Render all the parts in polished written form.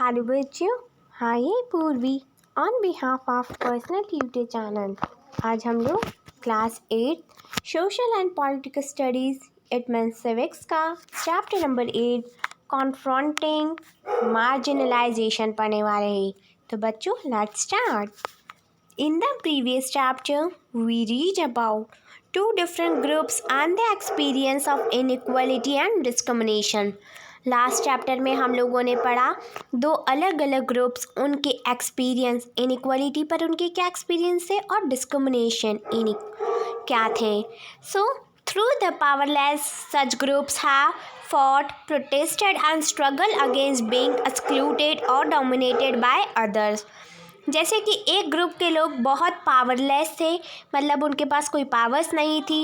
Hello बच्चों, हाय पूर्वी on behalf of personal tutor channel. आज हम लोग class 8 social and political studies it means civics का चैप्टर नंबर 8 कॉन्फ्रंटिंग मार्जिनलाइजेशन पढ़ने वाले हैं। तो बच्चों let's start. In the previous chapter, we read about two different groups and the experience of inequality and discrimination. Last chapter में हम लोगों ने पढ़ा दो अलग अलग ग्रुप्स, उनके एक्सपीरियंस, इनइक्वालिटी पर उनके क्या एक्सपीरियंस थे और डिस्क्रिमिनेशन क्या थे. So through the powerless such groups have fought, protested and struggled against being excluded or dominated by others. जैसे कि एक ग्रुप के लोग बहुत पावरलेस थे, मतलब उनके पास कोई पावर्स नहीं थी,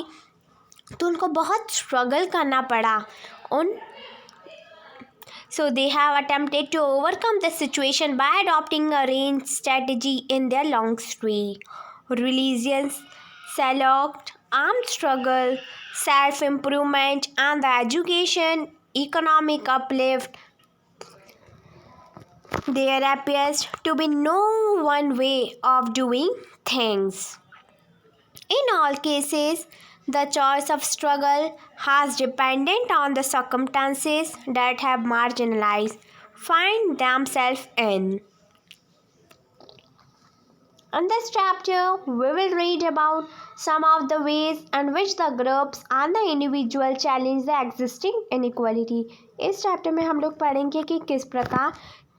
तो उनको बहुत स्ट्रगल करना पड़ा उन So they have attempted to overcome the situation by adopting a range strategy in their long history. Religions, select, armed struggle, self-improvement and the education, economic uplift. There appears to be no one way of doing things. In all cases, the choice of struggle has depended on the circumstances that have marginalized find themselves in. In this chapter, we will read about some of the ways in which the groups and the individual challenge the existing inequality. इस chapter में हम लोग पढ़ेंगे कि किस प्रकार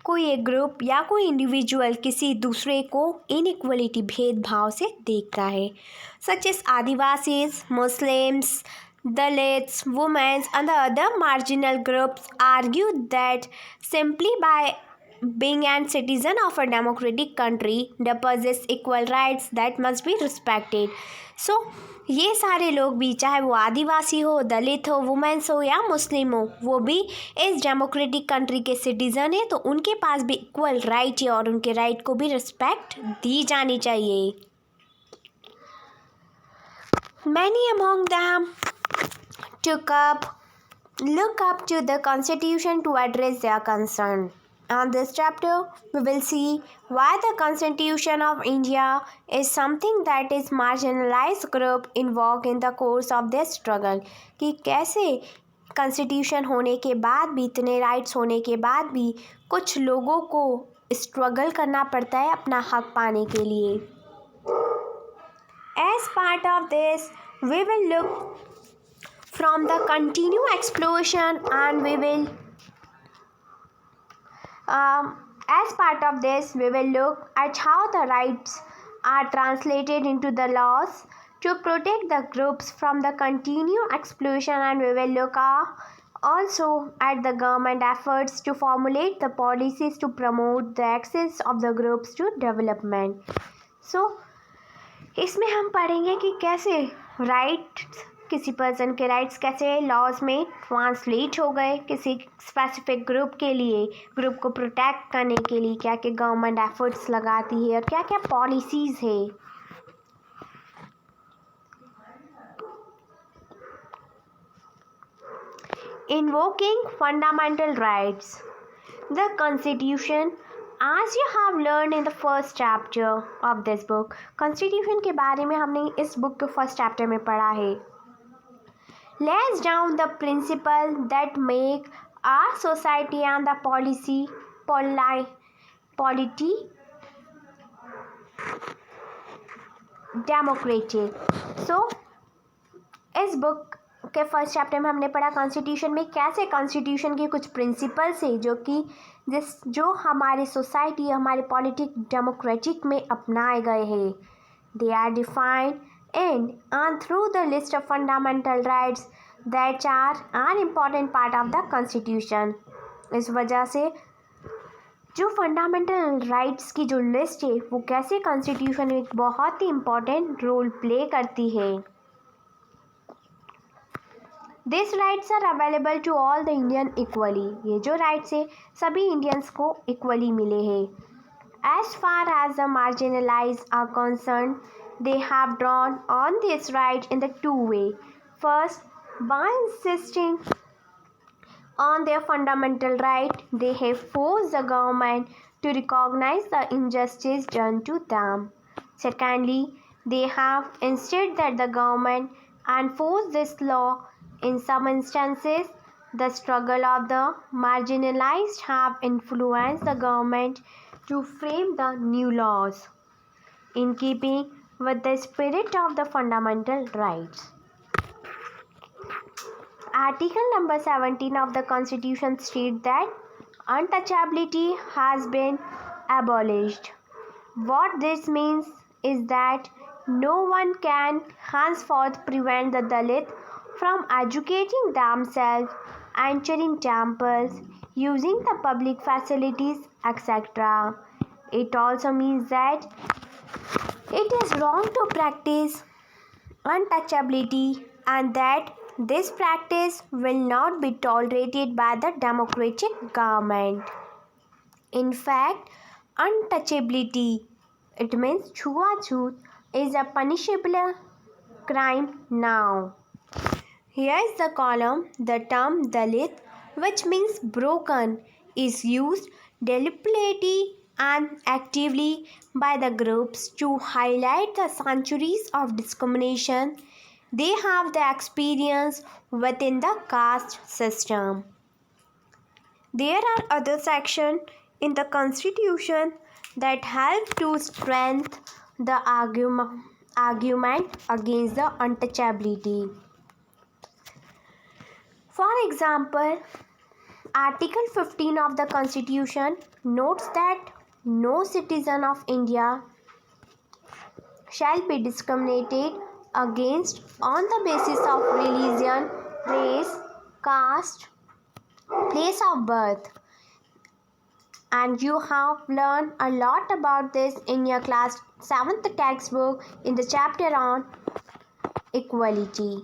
कोई एक ग्रुप या कोई इंडिविजुअल किसी दूसरे को इनइक्वलिटी भेदभाव से देखता है. Such as Adivasis, Muslims, Dalits, women and the other marginal groups argue that simply by being a citizen of a democratic country they possess equal rights that must be respected. So ये सारे लोग भी, चाहे वो आदिवासी हो, दलित हो, वुमेन्स हो या मुस्लिम हो, वो भी इस डेमोक्रेटिक कंट्री के सिटीज़न है, तो उनके पास भी इक्वल राइट है और उनके राइट को भी रिस्पेक्ट दी जानी चाहिए. Many among them look up to the Constitution to address their concern. On this chapter, we will see why the Constitution of India is something that is marginalized group invoke in the course of their struggle. कि कैसे constitution होने के बाद भी, इतने rights होने के बाद भी कुछ लोगों को स्ट्रगल करना पड़ता है अपना हक पाने के लिए. As part of this, we will look from the continued explosion and we will as part of this we will look at how the rights are translated into the laws to protect the groups from the continued explosion, and we will look also at the government efforts to formulate the policies to promote the access of the groups to development. So इसमें हम पढ़ेंगे कि कैसे rights, किसी person के rights कैसे laws में translate हो गए किसी स्पेसिफिक ग्रुप के लिए, ग्रुप को प्रोटेक्ट करने के लिए क्या क्या गवर्नमेंट एफर्ट्स लगाती है और क्या क्या पॉलिसीज़ है. Invoking fundamental rights. The Constitution, as you have learned in the first chapter of this book, Constitution के बारे में हमने इस बुक के फर्स्ट चैप्टर में पढ़ा है, lays down the principle that make our society and the polity democratic. So इस बुक के फर्स्ट चैप्टर में हमने पढ़ा कॉन्स्टिट्यूशन में कैसे कॉन्स्टिट्यूशन के कुछ प्रिंसिपल्स है जो हमारे सोसाइटी, हमारे पॉलिटिक डेमोक्रेटिक में अपनाए गए हैं. They are defined in and through the list of fundamental rights that are an important part of the Constitution. इस वजह से जो फंडामेंटल राइट्स की जो लिस्ट है वो कैसे कॉन्स्टिट्यूशन में एक बहुत ही इम्पोर्टेंट रोल प्ले करती है. These rights are available to all the Indian equally. ये जो राइट्स है सभी इंडियंस को इक्वली मिले हैं. As far as the marginalized are concerned, they have drawn on this right in the two ways. First, by insisting on their fundamental right, they have forced the government to recognize the injustice done to them. Secondly, they have insisted that the government enforce this law. In some instances, the struggle of the marginalized have influenced the government to frame the new laws in keeping with the spirit of the fundamental rights. Article number 17 of the Constitution states that untouchability has been abolished. What this means is that no one can henceforth prevent the Dalit from educating themselves, entering temples, using the public facilities, etc. It also means that it is wrong to practice untouchability and that this practice will not be tolerated by the democratic government. In fact, untouchability, it means छुआछूत, is a punishable crime now. Here is the column. The term Dalit, which means broken, is used deliberately and actively by the groups to highlight the centuries of discrimination they have the experience within the caste system. There are other sections in the Constitution that help to strengthen the argument against the untouchability. For example, Article 15 of the Constitution notes that no citizen of India shall be discriminated against on the basis of religion, race, caste, place of birth. And you have learned a lot about this in your class 7th textbook in the chapter on equality.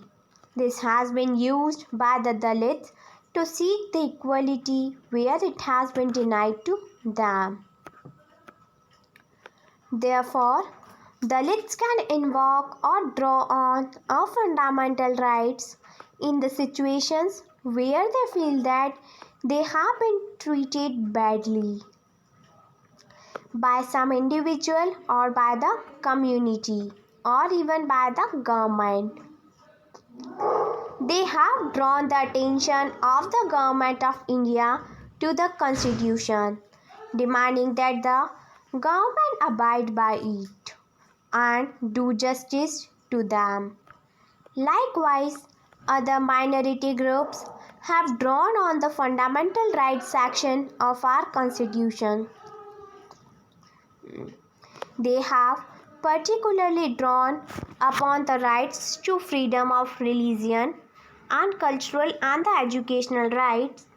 This has been used by the Dalits to seek the equality where it has been denied to them. Therefore, Dalits can invoke or draw on our fundamental rights in the situations where they feel that they have been treated badly by some individual or by the community or even by the government. They have drawn the attention of the Government of India to the Constitution, demanding that the government abide by it and do justice to them. Likewise, other minority groups have drawn on the fundamental rights section of our Constitution. They have particularly drawn upon the rights to freedom of religion and cultural and the educational rights.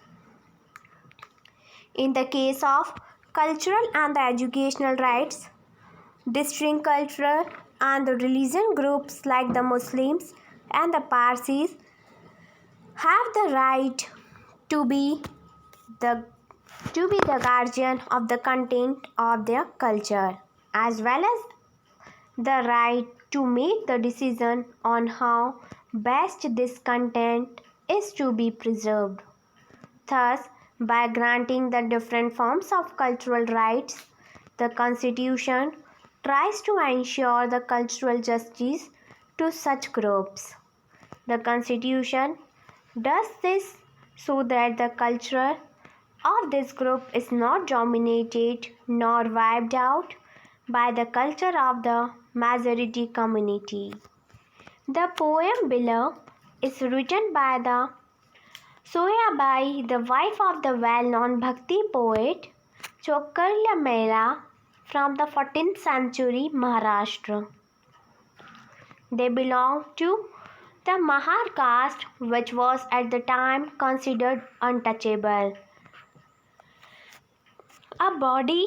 In the case of cultural and the educational rights, distinct cultural and the religion groups like the Muslims and the Parsis have the right to be the guardian of the content of their culture, as well as the right to make the decision on how best this content is to be preserved. Thus, by granting the different forms of cultural rights, the Constitution tries to ensure the cultural justice to such groups. The Constitution does this so that the culture of this group is not dominated nor wiped out by the culture of the majority community. The poem below is written by the Soyabai, the wife of the well-known Bhakti poet Chokarla Mehra from the 14th century Maharashtra. They belong to the Mahar caste, which was at the time considered untouchable. A body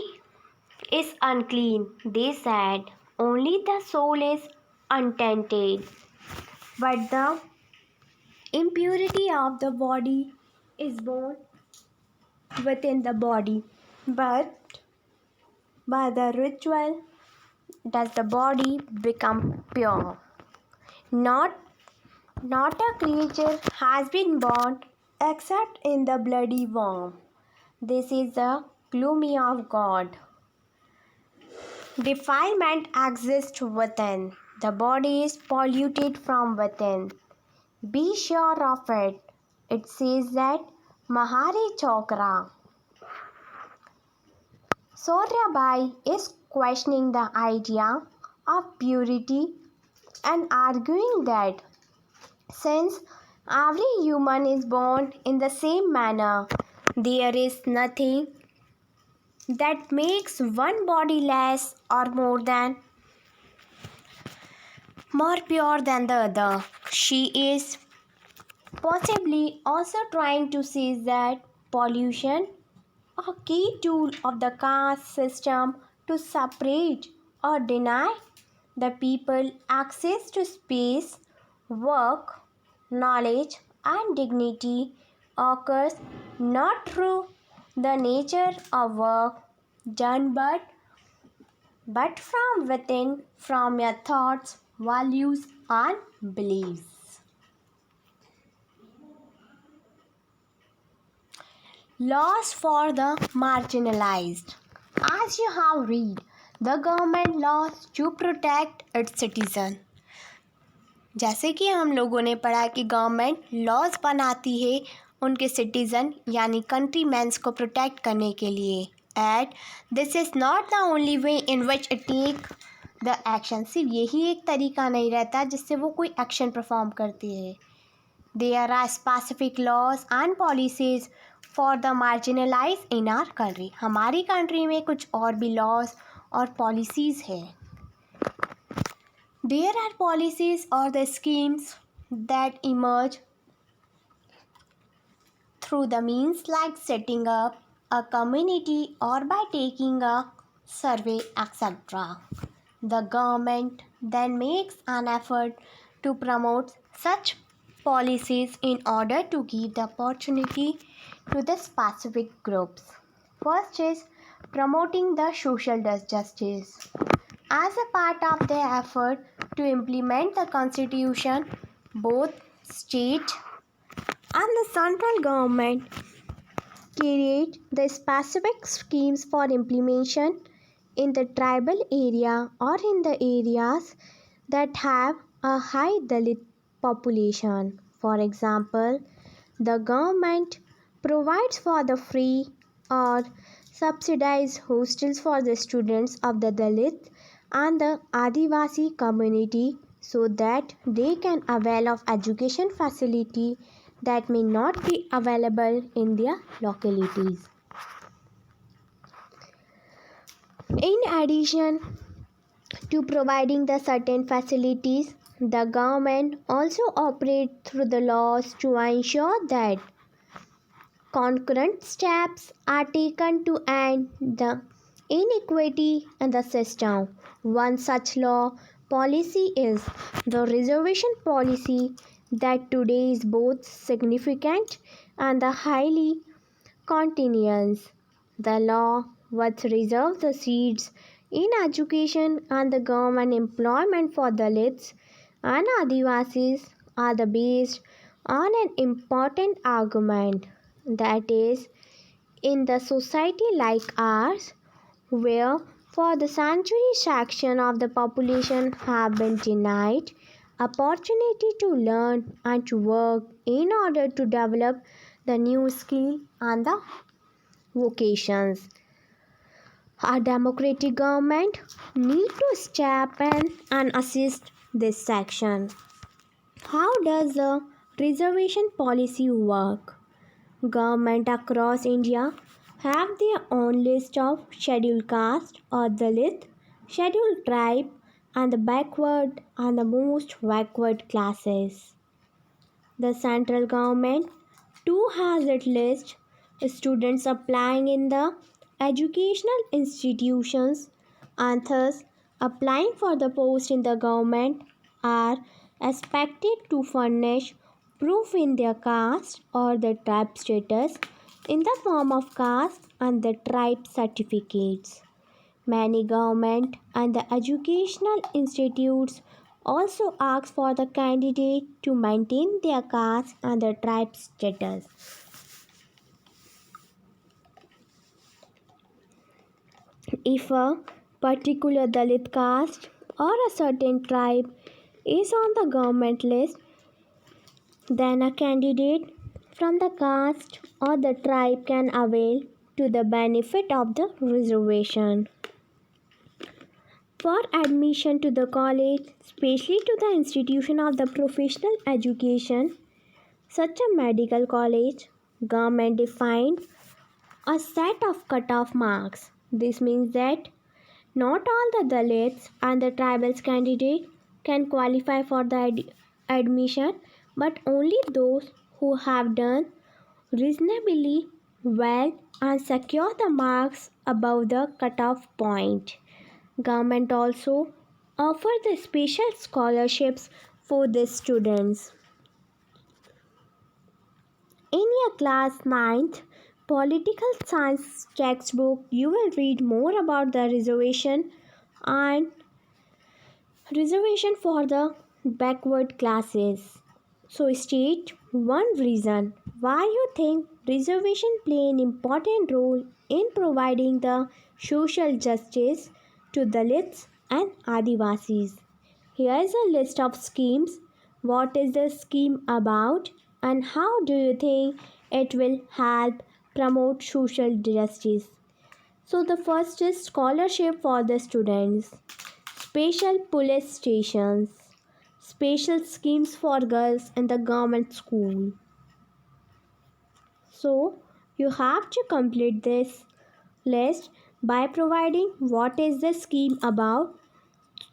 is unclean, they said, only the soul is untainted. But the impurity of the body is born within the body. But by the ritual does the body become pure. Not a creature has been born except in the bloody worm. This is the gloomy of God. Defilement exists within. The body is polluted from within. Be sure of it. It says that Mahari Chokra. Suryabai is questioning the idea of purity and arguing that since every human is born in the same manner, there is nothing that makes one body less or more pure than the other. She is possibly also trying to say that pollution, a key tool of the caste system to separate or deny the people access to space, work, knowledge, and dignity, occurs not through the nature of work done but from within, from your thoughts, values, and beliefs. Laws for the marginalized. As you have read, the government laws to protect its citizen. जैसे कि हम लोगों ने पढ़ा कि government laws बनाती है उनके सिटीज़न यानी कंट्रीमैन्स को प्रोटेक्ट करने के लिए. At this is not the only way in which it take the action. सिर्फ यही एक तरीका नहीं रहता जिससे वो कोई एक्शन परफॉर्म करती है. There are specific laws and policies for the marginalize in our country. हमारी कंट्री में कुछ और भी लॉज और पॉलिसीज़ है. There are policies or the schemes that emerge through the means like setting up a community or by taking a survey, etc. The government then makes an effort to promote such policies in order to give the opportunity to the specific groups. First is promoting the social justice. As a part of their effort to implement the constitution, both state and the central government create the specific schemes for implementation in the tribal area or in the areas that have a high Dalit population. For example, the government provides for the free or subsidized hostels for the students of the Dalit and the Adivasi community so that they can avail of education facility that may not be available in their localities. In addition to providing the certain facilities, the government also operates through the laws to ensure that concurrent steps are taken to end the inequity in the system. One such law policy is the reservation policy that today is both significant and highly continuous. The law which reserves the seats in education and the government employment for Dalits and Adivasis are based on an important argument, that is, in the society like ours, where for the centuries section of the population have been denied opportunity to learn and to work in order to develop the new skill and the vocations. Our democratic government need to step in and assist this section. How does the reservation policy work? Government across India have their own list of scheduled caste or Dalit, scheduled tribe, and the backward and the most backward classes. The central government too has its list. Students applying in the educational institutions and thus applying for the post in the government are expected to furnish proof in their caste or the tribe status in the form of caste and the tribe certificates. Many government and the educational institutes also asks for the candidate to maintain their caste and the tribe status. If a particular Dalit caste or a certain tribe is on the government list, then a candidate from the caste or the tribe can avail to the benefit of the reservation. For admission to the college, especially to the institution of the professional education, such a medical college, government defined a set of cutoff marks. This means that not all the Dalits and the tribals candidate can qualify for the admission, but only those who have done reasonably well and secure the marks above the cutoff point. Government also offer the special scholarships for the students. In your class 9th political science textbook, you will read more about the and reservation for the backward classes. So state one reason why you think reservation play an important role in providing the social justice to Dalits and Adivasis. Here is a list of schemes. What is the scheme about and how do you think it will help promote social justice? So the first is scholarship for the students, special police stations, special schemes for girls in the government school. So you have to complete this list by providing what is the scheme about,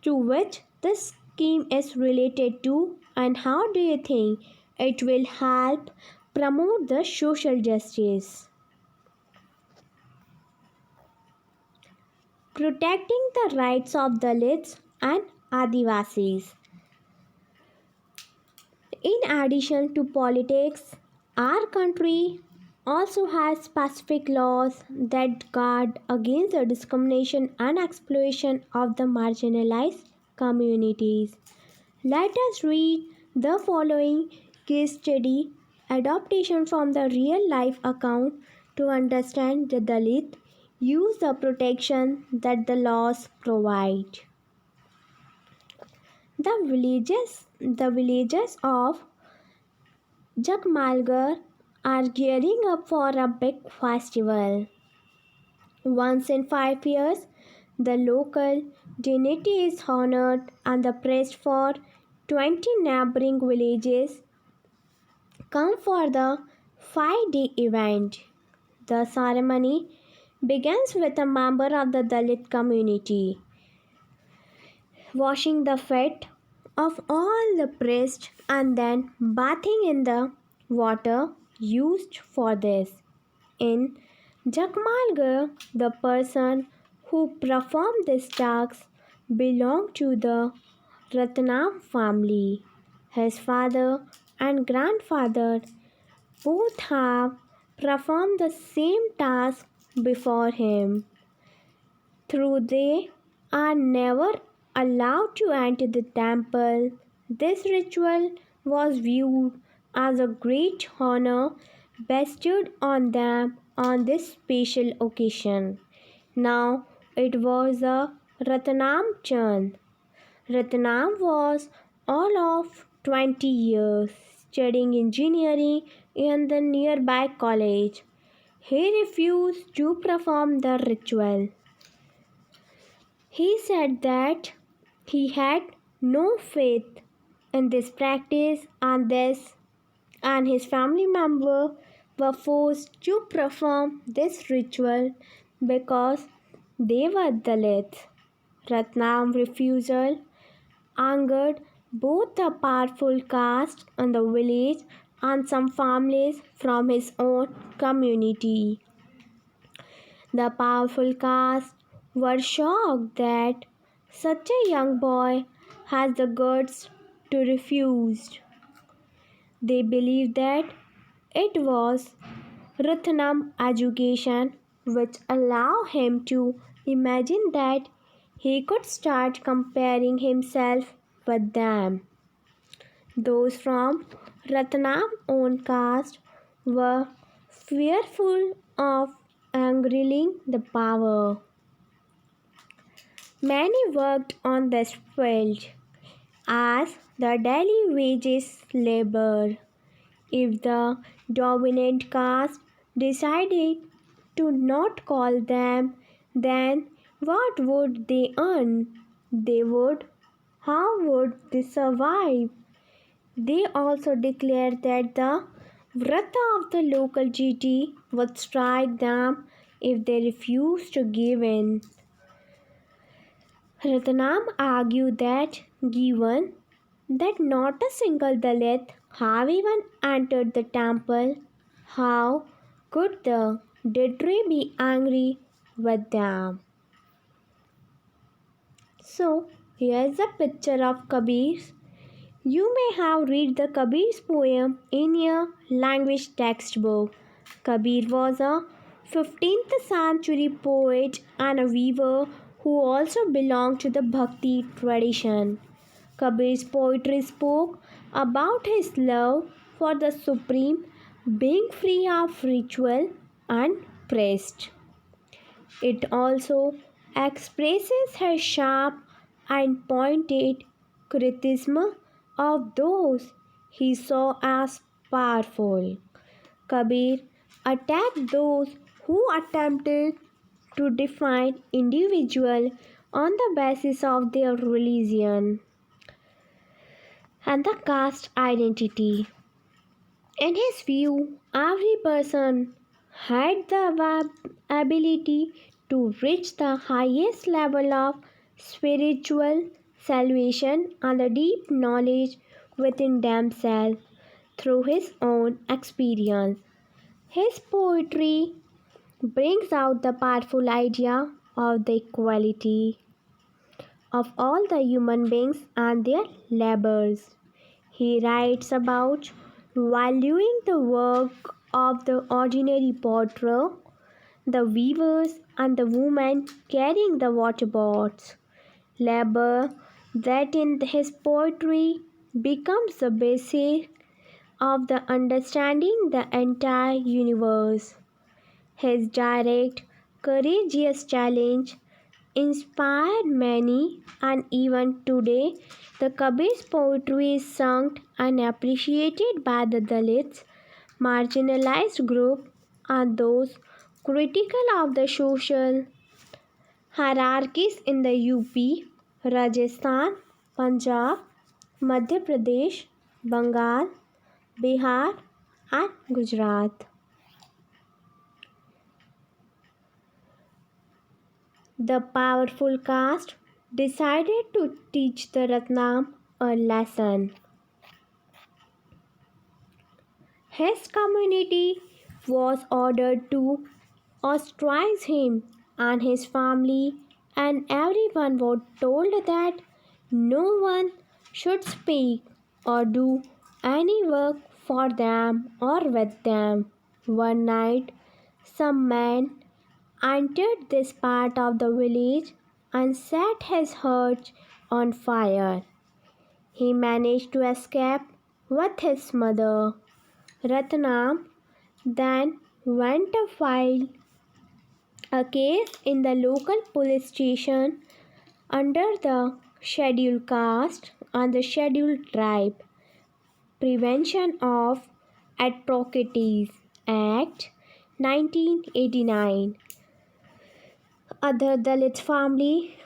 to which this scheme is related to, and how do you think it will help promote the social justice. Protecting the rights of Dalits and Adivasis. In addition to politics, our country also has specific laws that guard against the discrimination and exploitation of the marginalized communities. Let us read the following case study adaptation from the real life account to understand the Dalit use the protection that the laws provide. The villagers of Jakmalgar are gearing up for a big festival. Once in 5 years, the local deity is honored and the priest for 20 neighboring villages come for the 5-day event. The ceremony begins with a member of the Dalit community washing the feet of all the priests and then bathing in the water used for this. In Jakmalgarh, the person who performed these tasks belonged to the Ratnam family. His father and grandfather both have performed the same task before him. Though they are never allowed to enter the temple, this ritual was viewed as a great honor bestowed on them on this special occasion. Now it was a Ratnam Chand. Ratnam was all of 20 years studying engineering in the nearby college. He refused to perform the ritual. He said that he had no faith in this practice and his family members were forced to perform this ritual because they were Dalits. Ratnam's refusal angered both the powerful caste in the village and some families from his own community. The powerful caste were shocked that such a young boy has the guts to refuse. They believed that it was Ratnam education which allowed him to imagine that he could start comparing himself with them. Those from Ratnam's own caste were fearful of angering the power. Many worked on this field as the daily wages labor. If the dominant caste decided to not call them, then what would they earn? How would they survive? They also declared that the Vrata of the local GT would strike them if they refused to give in. Ratnam argued that given that not a single Dalit have even entered the temple, how could the Ditri be angry with them? So, here's a picture of Kabir's. You may have read the Kabir's poem in your language textbook. Kabir was a 15th century poet and a weaver who also belonged to the Bhakti tradition. Kabir's poetry spoke about his love for the Supreme, being free of ritual and priest. It also expresses his sharp and pointed criticism of those he saw as powerful. Kabir attacked those who attempted to define individuals on the basis of their religion and the caste identity. In his view, every person had the ability to reach the highest level of spiritual salvation and the deep knowledge within themselves through his own experience. His poetry brings out the powerful idea of the equality of all the human beings and their labors. He writes about valuing the work of the ordinary potter, the weavers, and the women carrying the water pots. Labor that in his poetry becomes the basis of the understanding the entire universe. His direct, courageous challenge inspired many, and even today, the Kabir's poetry is sung and appreciated by the Dalits, marginalized group, and those critical of the social hierarchies in the UP, Rajasthan, Punjab, Madhya Pradesh, Bengal, Bihar, and Gujarat. The powerful caste decided to teach the Ratnam a lesson. His community was ordered to ostracize him and his family, and everyone was told that no one should speak or do any work for them or with them. One night, some man entered this part of the village and set his hut on fire. He managed to escape with his mother. Ratnam then went to file a case in the local police station under the Scheduled Caste and the Scheduled Tribe Prevention of Atrocities Act 1989. Other Dalit family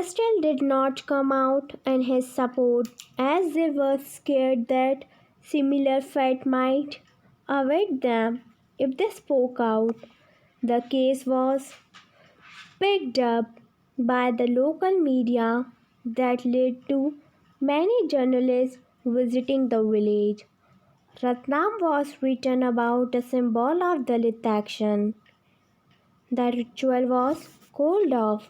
still did not come out in his support as they were scared that similar fate might await them if they spoke out. The case was picked up by the local media that led to many journalists visiting the village. Ratnam was written about a symbol of Dalit action. The ritual was called off,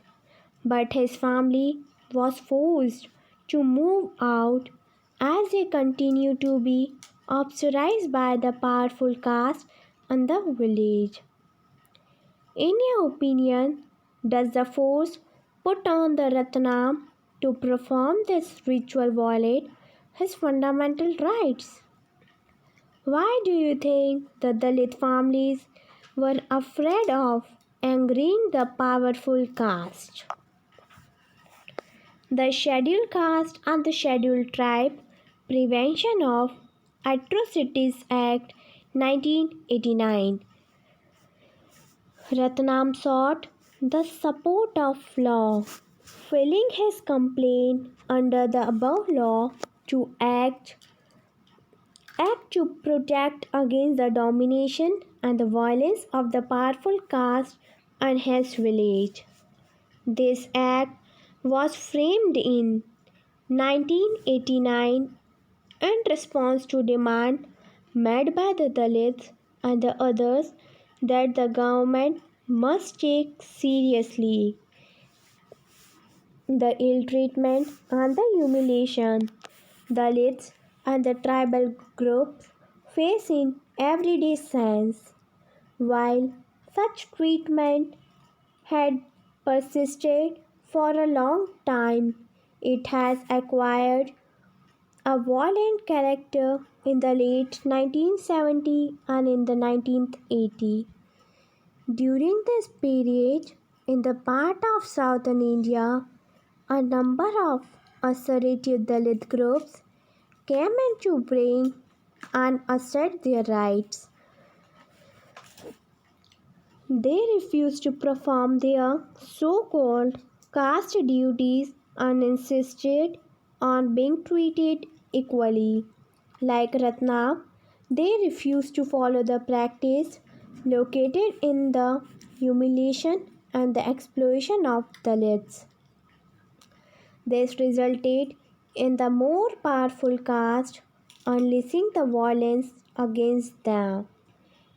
but his family was forced to move out as they continued to be ostracized by the powerful caste in the village. In your opinion, does the force put on the Ratnam to perform this ritual violate his fundamental rights. Why do you think the Dalit families were afraid of angering the powerful caste? The Scheduled Caste and the Scheduled Tribe Prevention of Atrocities Act 1989. Ratnam sought the support of law, filing his complaint under the above law to act to protect against the domination and the violence of the powerful caste and his village. This act was framed in 1989 in response to demand made by the Dalits and the others that the government must take seriously the ill treatment and the humiliation Dalits and the tribal groups face in everyday sense. While such treatment had persisted for a long time, it has acquired a violent character in the late 1970s and in the 1980s. During this period, in the part of southern India, a number of assertive Dalit groups came in to bring and assert their rights. They refused to perform their so-called caste duties and insisted on being treated equally. Like Ratnam, they refused to follow the practice located in the humiliation and the exploitation of Dalits. This resulted in the more powerful caste unleashing the violence against them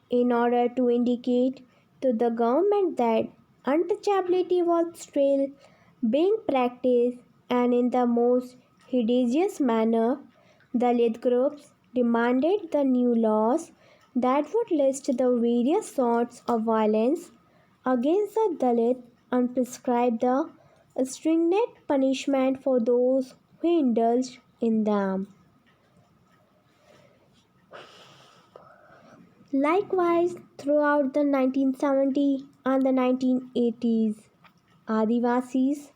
in order to indicate to the government that untouchability was still being practiced, and in the most hideous manner, Dalit groups demanded the new laws that would list the various sorts of violence against the Dalit and prescribe the stringent punishment for those who indulged in them. Likewise, throughout the 1970s and the 1980s, Adivasis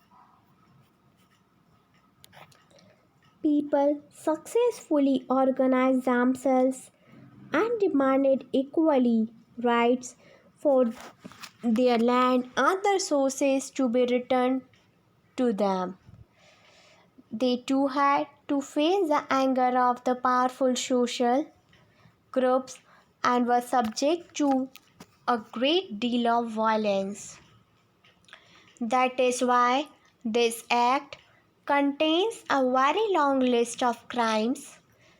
people successfully organized themselves and demanded equally rights for their land and their sources to be returned to them. They too had to face the anger of the powerful social groups and were subject to a great deal of violence. That is why this act contains a very long list of crimes,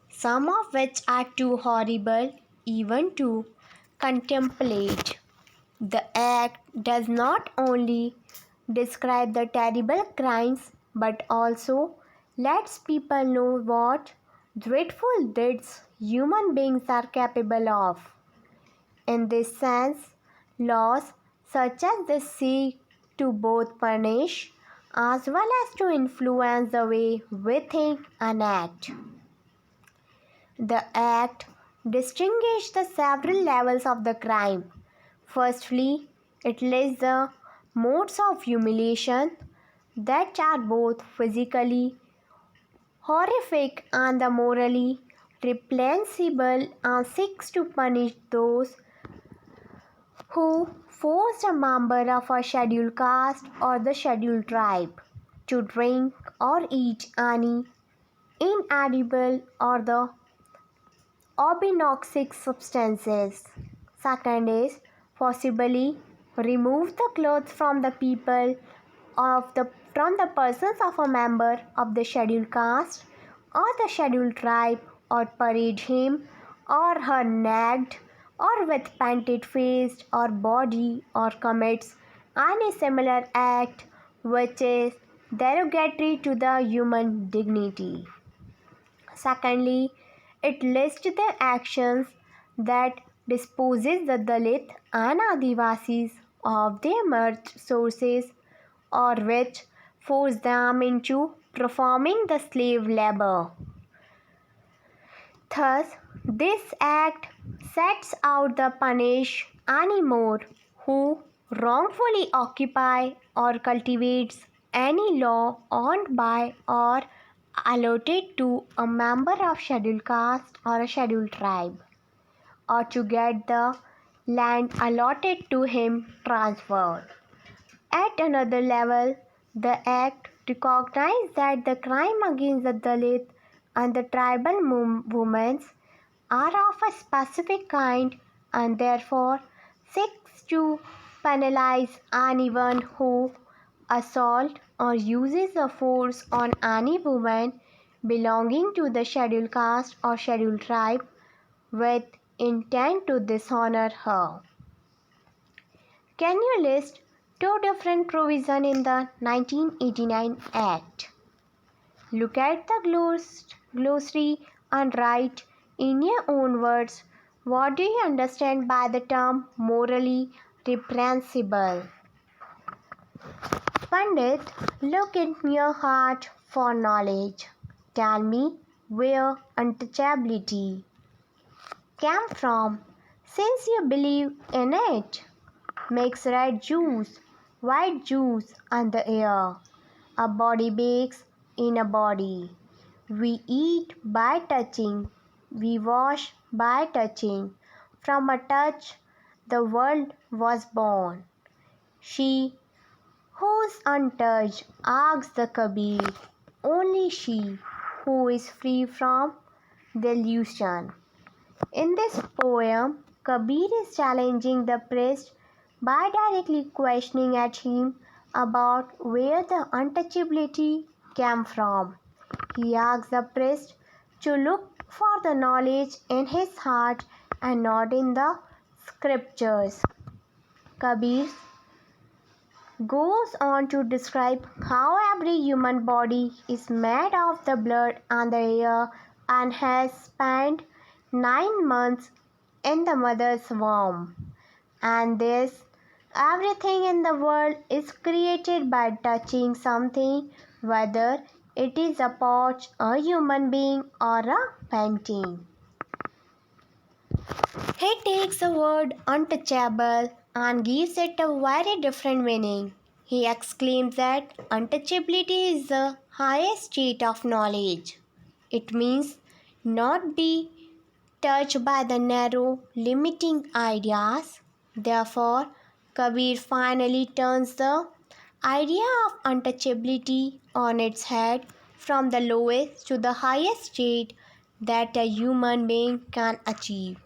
some of which are too horrible even to contemplate. The act does not only describe the terrible crimes but also lets people know what dreadful deeds human beings are capable of. In this sense, laws such as this seek to both punish as well as to influence the way we think and act. The Act distinguished the several levels of the crime. Firstly, it lists the modes of humiliation that are both physically horrific and the morally reprehensible and seeks to punish those who forced a member of a scheduled caste or the scheduled tribe to drink or eat any inedible or the obnoxious substances. Second is possibly remove the clothes from the people from the persons of a member of the scheduled caste or the scheduled tribe, or parade him or her naked or with painted face or body, or commits any similar act which is derogatory to the human dignity. Secondly, it lists the actions that disposes the Dalit and Adivasis of their merged sources, or which force them into performing the slave labor. Thus, this act sets out to punish anyone who wrongfully occupies or cultivates any law owned by or allotted to a member of scheduled caste or a scheduled tribe, or to get the land allotted to him transferred. At another level, the Act recognizes that the crime against the Dalit and the tribal women are of a specific kind and therefore seeks to penalize anyone who assaults or uses a force on any woman belonging to the scheduled caste or scheduled tribe with intent to dishonor her. Can you list two different provisions in the 1989 Act? Look at the glossary and write in your own words, what do you understand by the term morally reprehensible? Pandit, look in your heart for knowledge. Tell me where untouchability came from, since you believe in it. Mix red juice, white juice, and the air. A body bakes in a body. We eat by touching. We wash by touching. From a touch, the world was born. She who's untouched, asks the Kabir, only she who is free from delusion. In this poem, Kabir is challenging the priest by directly questioning at him about where the untouchability came from. He asks the priest to look for the knowledge in his heart and not in the scriptures. Kabir goes on to describe how every human body is made of the blood and the air and has spent 9 months in the mother's womb. And this everything in the world is created by touching something, whether it is a pouch, a human being, or a painting. He takes the word untouchable and gives it a very different meaning. He exclaims that untouchability is the highest state of knowledge. It means not be touched by the narrow, limiting ideas. Therefore, Kabir finally turns the idea of untouchability on its head from the lowest to the highest state that a human being can achieve.